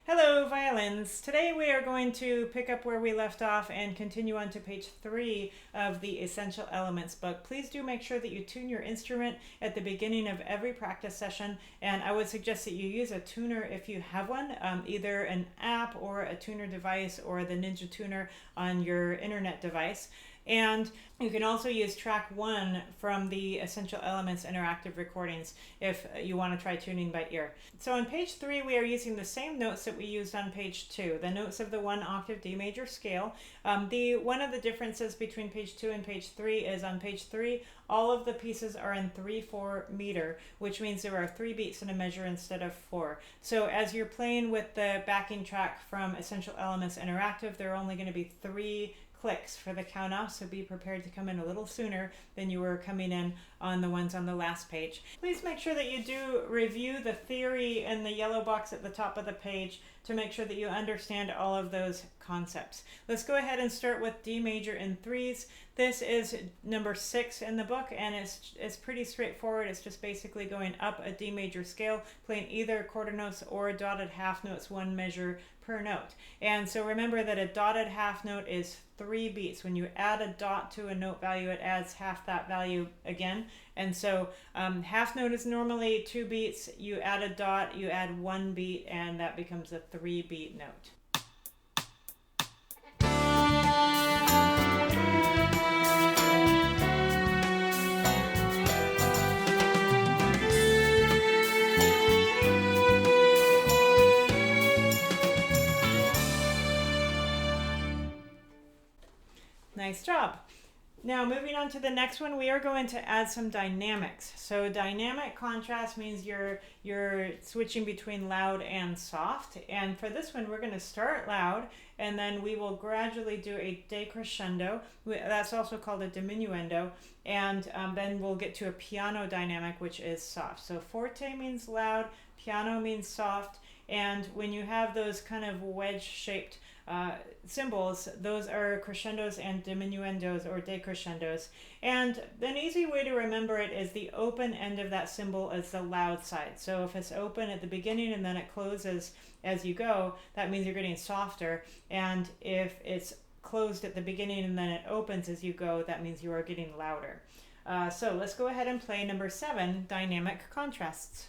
Hello, violins. Today we are going to pick up where we left off and continue on to page 3 of the Essential Elements book. Please do make sure that you tune your instrument at the beginning of every practice session, and I would suggest that you use a tuner if you have one, either an app or a tuner device or the Ninja Tuner on your internet device. And you can also use track 1 from the Essential Elements interactive recordings if you want to try tuning by ear. So on page 3 we are using the same notes that we used on page 2, the notes of the 1 octave D major scale. One of the differences between page 2 and page 3 is on page 3 all of the pieces are in 3/4 meter, which means there are 3 beats in a measure instead of 4. So as you're playing with the backing track from Essential Elements Interactive, there are only going to be 3 clicks for the count off, so be prepared to come in a little sooner than you were coming in on the ones on the last page. Please make sure that you do review the theory in the yellow box at the top of the page to make sure that you understand all of those concepts. Let's go ahead and start with D major in 3s. This is number 6 in the book, and it's pretty straightforward. It's just basically going up a D major scale, playing either quarter notes or dotted half notes, 1 measure per note. And so remember that a dotted half note is 3 beats. When you add a dot to a note value, it adds half that value again. And so half note is normally 2 beats. You add a dot, you add 1 beat, and that becomes a 3-beat note. Nice job. Now moving on to the next one, we are going to add some dynamics. So dynamic contrast means you're switching between loud and soft. And for this one, we're going to start loud, and then we will gradually do a decrescendo. That's also called a diminuendo. And then we'll get to a piano dynamic, which is soft. So forte means loud, piano means soft. And when you have those kind of wedge-shaped symbols, those are crescendos and diminuendos or decrescendos. And an easy way to remember it is the open end of that symbol is the loud side. So if it's open at the beginning and then it closes as you go, that means you're getting softer. And if it's closed at the beginning and then it opens as you go, that means you are getting louder. So let's go ahead and play number 7, dynamic contrasts.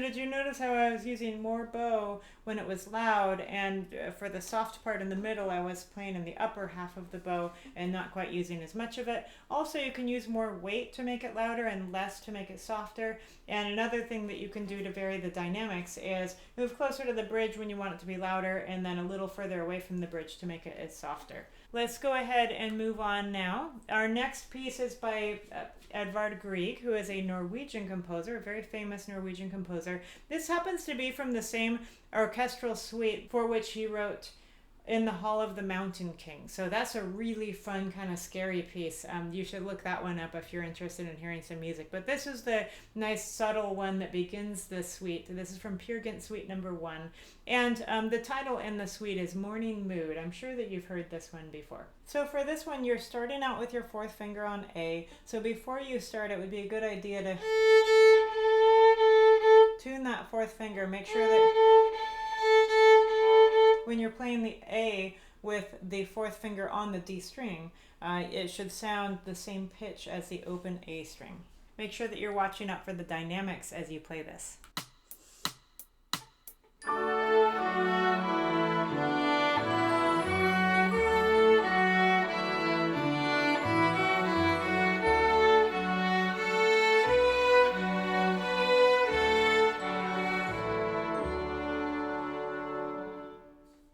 Did you notice how I was using more bow when it was loud, and for the soft part in the middle I was playing in the upper half of the bow and not quite using as much of it? Also, you can use more weight to make it louder and less to make it softer. And another thing that you can do to vary the dynamics is move closer to the bridge when you want it to be louder, and then a little further away from the bridge to make it softer. Let's go ahead and move on now. Our next piece is by Edvard Grieg, who is a Norwegian composer, a very famous Norwegian composer. This happens to be from the same orchestral suite for which he wrote In the Hall of the Mountain King. So that's a really fun, kind of scary piece. You should look that one up if you're interested in hearing some music. But this is the nice, subtle one that begins the suite. This is from Peer Gynt Suite number 1. And the title in the suite is Morning Mood. I'm sure that you've heard this one before. So for this one, you're starting out with your 4th finger on A. So before you start, it would be a good idea to tune that 4th finger. Make sure that when you're playing the A with the 4th finger on the D string, it should sound the same pitch as the open A string. Make sure that you're watching out for the dynamics as you play this.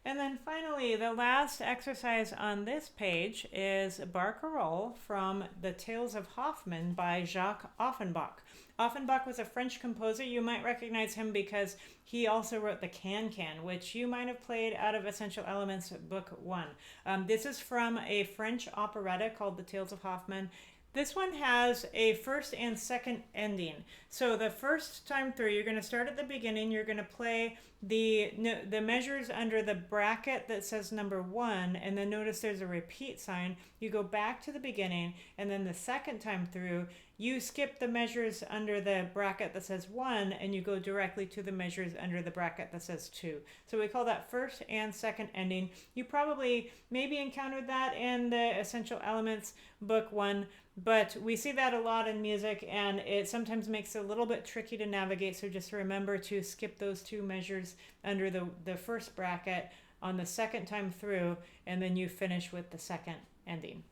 And then finally, the last exercise on this page is Barcarolle from The Tales of Hoffmann by Jacques Offenbach. Offenbach was a French composer. You might recognize him because he also wrote the Can-Can, which you might have played out of Essential Elements Book 1. This is from a French operetta called The Tales of Hoffmann. This one has a first and second ending. So the first time through, you're going to start at the beginning. You're going to play the measures under the bracket that says number 1, and then notice there's a repeat sign. You go back to the beginning, and then the second time through, you skip the measures under the bracket that says 1, and you go directly to the measures under the bracket that says 2. So we call that first and second ending. You probably maybe encountered that in the Essential Elements Book 1, but we see that a lot in music, and it sometimes makes it a little bit tricky to navigate, so just remember to skip those 2 measures under the first bracket on the second time through, and then you finish with the second ending.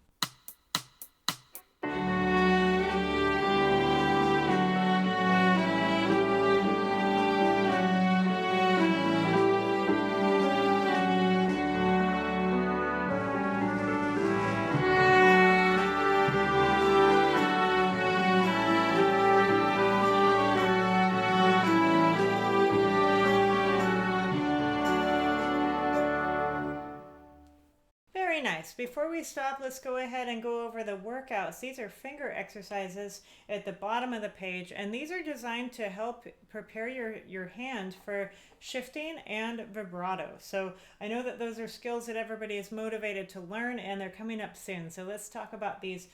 Very nice. Before we stop, let's go ahead and go over the workouts. These are finger exercises at the bottom of the page, and these are designed to help prepare your hand for shifting and vibrato. So I know that those are skills that everybody is motivated to learn, and they're coming up soon. So let's talk about these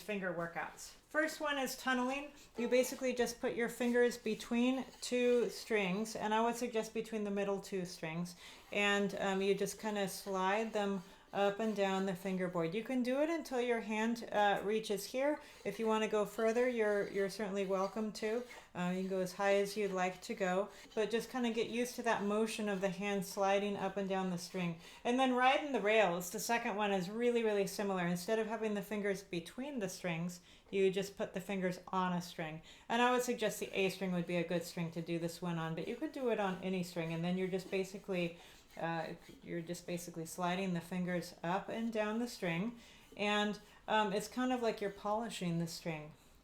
finger workouts. First one is tunneling. You basically just put your fingers between 2 strings, and I would suggest between the middle 2 strings, and you just kind of slide them up and down the fingerboard. You can do it until your hand reaches here. If you want to go further, you're certainly welcome to. You can go as high as you'd like to go, but just kind of get used to that motion of the hand sliding up and down the string. And then riding the rails, the second one is really, really similar. Instead of having the fingers between the strings, you just put the fingers on a string. And I would suggest the A string would be a good string to do this one on, but you could do it on any string, and then you're just basically sliding the fingers up and down the string, and it's kind of like you're polishing the string.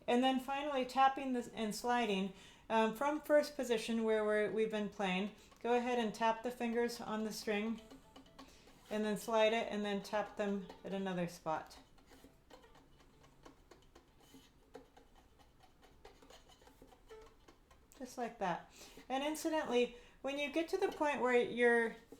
And then finally tapping this and sliding from first position where we've been playing. Go ahead and tap the fingers on the string, and then slide it, and then tap them at another spot. Just like that. And incidentally, when you get to the point where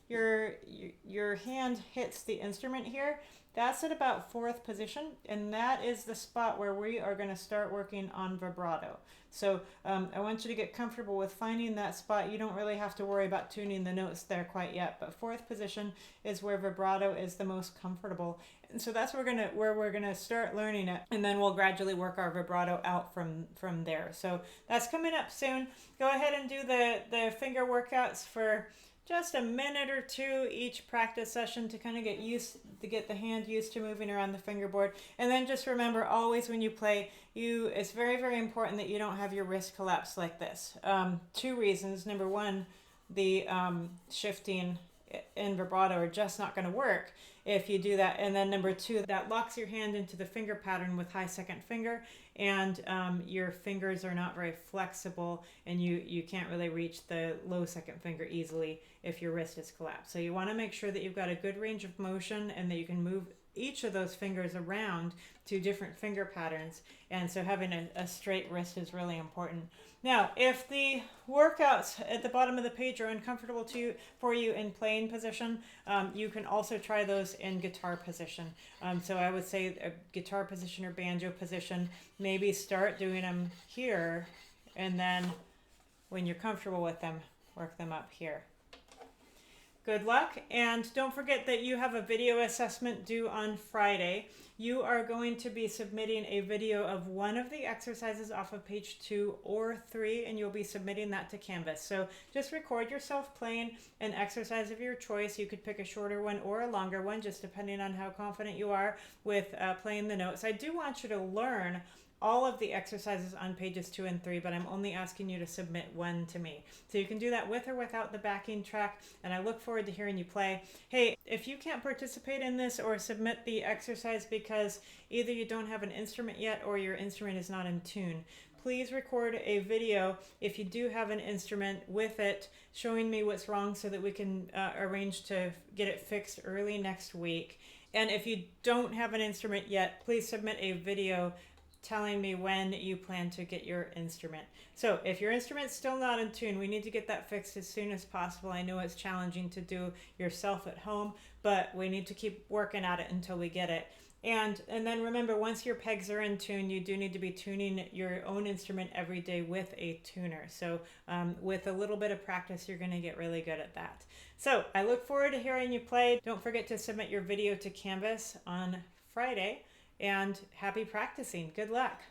your hand hits the instrument here, that's at about 4th position, and that is the spot where we are going to start working on vibrato. So I want you to get comfortable with finding that spot. You don't really have to worry about tuning the notes there quite yet, but 4th position is where vibrato is the most comfortable. And so that's where we're gonna start learning it, and then we'll gradually work our vibrato out from there. So that's coming up soon. Go ahead and do the finger workouts for just a minute or 2 each practice session to kind of get the hand used to moving around the fingerboard. And then just remember, always when you play, it's very, very important that you don't have your wrist collapse like this. 2 reasons. Number 1, the shifting and vibrato are just not going to work if you do that. And then number 2, that locks your hand into the finger pattern with high second finger, and your fingers are not very flexible, and you can't really reach the low second finger easily if your wrist is collapsed. So you want to make sure that you've got a good range of motion and that you can move each of those fingers around to different finger patterns, and so having a straight wrist is really important. Now, if the workouts at the bottom of the page are uncomfortable for you in playing position, you can also try those in guitar position. So I would say a guitar position or banjo position, maybe start doing them here, and then when you're comfortable with them, work them up here. Good luck, and don't forget that you have a video assessment due on Friday. You are going to be submitting a video of one of the exercises off of page 2 or 3, and you'll be submitting that to Canvas. So just record yourself playing an exercise of your choice. You could pick a shorter one or a longer one, just depending on how confident you are with playing the notes. I do want you to learn all of the exercises on pages 2 and 3, but I'm only asking you to submit one to me. So you can do that with or without the backing track, and I look forward to hearing you play. Hey, if you can't participate in this or submit the exercise because either you don't have an instrument yet or your instrument is not in tune, please record a video if you do have an instrument with it, showing me what's wrong so that we can arrange to get it fixed early next week. And if you don't have an instrument yet, please submit a video telling me when you plan to get your instrument. So if your instrument's still not in tune, we need to get that fixed as soon as possible. I know it's challenging to do yourself at home, but we need to keep working at it until we get it. And then remember, once your pegs are in tune, you do need to be tuning your own instrument every day with a tuner. So with a little bit of practice, you're going to get really good at that. So I look forward to hearing you play. Don't forget to submit your video to Canvas on Friday. And happy practicing. Good luck.